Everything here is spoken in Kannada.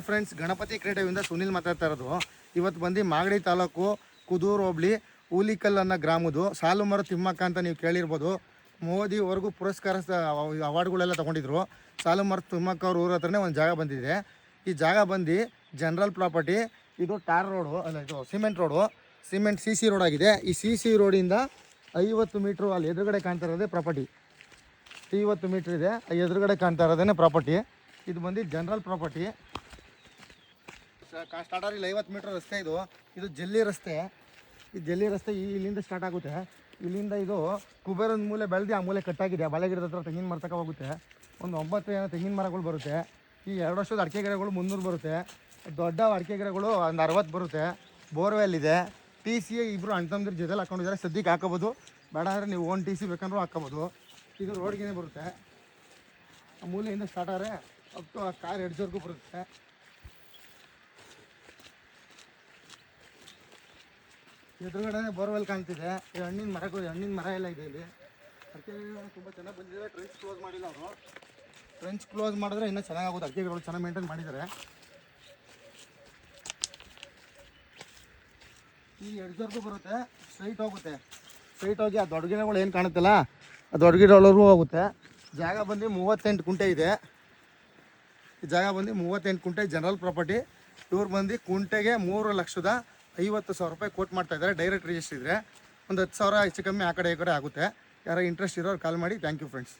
ಫ್ರೆಂಡ್ಸ್, ಗಣಪತಿ ಕ್ರಿಯೇಟಿವಿಂದ ಸುನಿಲ್ ಮಾತಾಡ್ತಾ ಇರೋದು. ಇವತ್ತು ಬಂದು ಮಾಗಡಿ ತಾಲೂಕು ಕುದೂರು ಹೋಬಳಿ ಹುಲಿಕಲ್ ಅನ್ನೋ ಗ್ರಾಮದ್ದು ಸಾಲುಮರ ತಿಮ್ಮಕ್ಕ ಅಂತ ನೀವು ಕೇಳಿರ್ಬೋದು. ಮೋದಿವರೆಗೂ ಪುರಸ್ಕಾರ ಅವಾರ್ಡ್ಗಳೆಲ್ಲ ತೊಗೊಂಡಿದ್ರು. ಸಾಲುಮರ ತಿಮ್ಮಕ್ಕ ಅವ್ರ ಊರ ಹತ್ರನೇ ಒಂದು ಜಾಗ ಬಂದಿದೆ. ಈ ಜಾಗ ಬಂದು ಜನರಲ್ ಪ್ರಾಪರ್ಟಿ. ಇದು ಟಾರ್ ರೋಡು ಅಲ್ಲ, ಇದು cement road, cement C road ಆಗಿದೆ. ಈ ಸಿ ರೋಡಿಂದ 50 ಮೀಟ್ರು ಅಲ್ಲಿ ಎದುರುಗಡೆ ಕಾಣ್ತಾ ಇರೋದೇ ಪ್ರಾಪರ್ಟಿ. 50 ಮೀಟ್ರ್ ಇದೆ, ಎದುರುಗಡೆ ಕಾಣ್ತಾ ಇರೋದೇ ಪ್ರಾಪರ್ಟಿ. ಇದು ಬಂದು ಜನರಲ್ ಪ್ರಾಪರ್ಟಿ. ಸ್ಟಾರ್ಟರ್ ಇಲ್ಲಿ 50 ಮೀಟ್ರ್ ರಸ್ತೆ. ಇದು ಜಲ್ಲಿ ರಸ್ತೆ. ಈ ಜಲ್ಲಿ ರಸ್ತೆ ಇಲ್ಲಿಂದ ಸ್ಟಾರ್ಟ್ ಆಗುತ್ತೆ. ಇಲ್ಲಿಂದ ಇದು ಕುಬೇರದ ಮೂಲೆ ಬೆಳೆದು ಆ ಮೂಲೆ ಕಟ್ಟಾಗಿದೆ. ಬಾಳೆಗಿಡದ ಹತ್ರ ತೆಂಗಿನ ಮರ ತಕ ಹೋಗುತ್ತೆ. ಒಂದು 9 ತೆಂಗಿನ ಮರಗಳು ಬರುತ್ತೆ. ಈ 2 ವರ್ಷದ ಅಡಿಕೆ ಗಿಡಗಳು 300 ಬರುತ್ತೆ. ದೊಡ್ಡ ಅಡಿಕೆ ಗಿಡಗಳು ಒಂದು 60 ಬರುತ್ತೆ. ಬೋರ್ವೆಲ್ ಇದೆ. TC ಇಬ್ಬರು ಅಣ್ಣ ತಮ್ಮದಿರು ಜೊತೆಲಿ ಹಾಕೊಂಡಿದ್ದಾರೆ. ಸದ್ಯಕ್ಕೆ ಹಾಕೋಬೋದು, ಬೇಡ ಅಂದರೆ ನೀವು ಓನ್ TC ಬೇಕಂದ್ರೂ ಹಾಕೋಬೋದು. ಇದು ರೋಡ್ಗೆ ಬರುತ್ತೆ. ಆ ಮೂಲೆಯಿಂದ ಸ್ಟಾರ್ಟ್ ಆದರೆ ಅಪ್ ಟು ಆ ಕಾರ್ ಎಡ್ಜವರೆಗೂ ಬರುತ್ತೆ. ಎದುರುಗಡೆ ಬೋರ್ವೆಲ್ ಕಾಣ್ತಿದೆ. ಈ ಹಣ್ಣಿನ ಮರ ಎಲ್ಲ ಇದೆ ಇಲ್ಲಿ. ಅಡಿಕೆ ತುಂಬ ಚೆನ್ನಾಗಿ ಬಂದಿದೆ. ಟ್ರೆಂಚ್ ಕ್ಲೋಸ್ ಮಾಡಿಲ್ಲ ಅವರು. ಟ್ರೆಂಚ್ ಕ್ಲೋಸ್ ಮಾಡಿದ್ರೆ ಇನ್ನೂ ಚೆನ್ನಾಗಾಗುತ್ತೆ. ಅಡಿಕೆಗಳು ಚೆನ್ನಾಗಿ ಮೇಂಟೈನ್ ಮಾಡಿದ್ದಾರೆ. ಈ ಎಡ್ಜವರೆಗೂ ಬರುತ್ತೆ, ಸ್ಟ್ರೈಟ್ ಹೋಗುತ್ತೆ. ಸ್ಟ್ರೈಟ್ ಹೋಗಿ ಆ ದೊಡ್ಡ ಗಿಡಗಳು ಏನು ಕಾಣುತ್ತಲ್ಲ, ಆ ದೊಡ್ಡ ಗಿಡಗಳವರೆಗೂ ಹೋಗುತ್ತೆ. ಜಾಗ ಬಂದು 38 ಕುಂಟೆ ಇದೆ. ಈ ಜಾಗ ಬಂದು 38 ಕುಂಟೆ ಜನರಲ್ ಪ್ರಾಪರ್ಟಿ. ಇವ್ರು ಬಂದು ಕುಂಟೆಗೆ 3,50,000 ರೂಪಾಯಿ ಕೋಟ್ ಮಾಡ್ತಾಯಿದ್ದಾರೆ. ಡೈರೆಕ್ಟ್ ರಿಜಿಸ್ಟರ್ ಇದ್ದರೆ ಒಂದು 10,000 ಹೆಚ್ಚು ಕಮ್ಮಿ ಆ ಕಡೆ ಈ ಕಡೆ ಆಗುತ್ತೆ. ಯಾರೋ ಇಂಟ್ರೆಸ್ಟ್ ಇರೋರು ಕಾಲ್ ಮಾಡಿ. Thank you friends.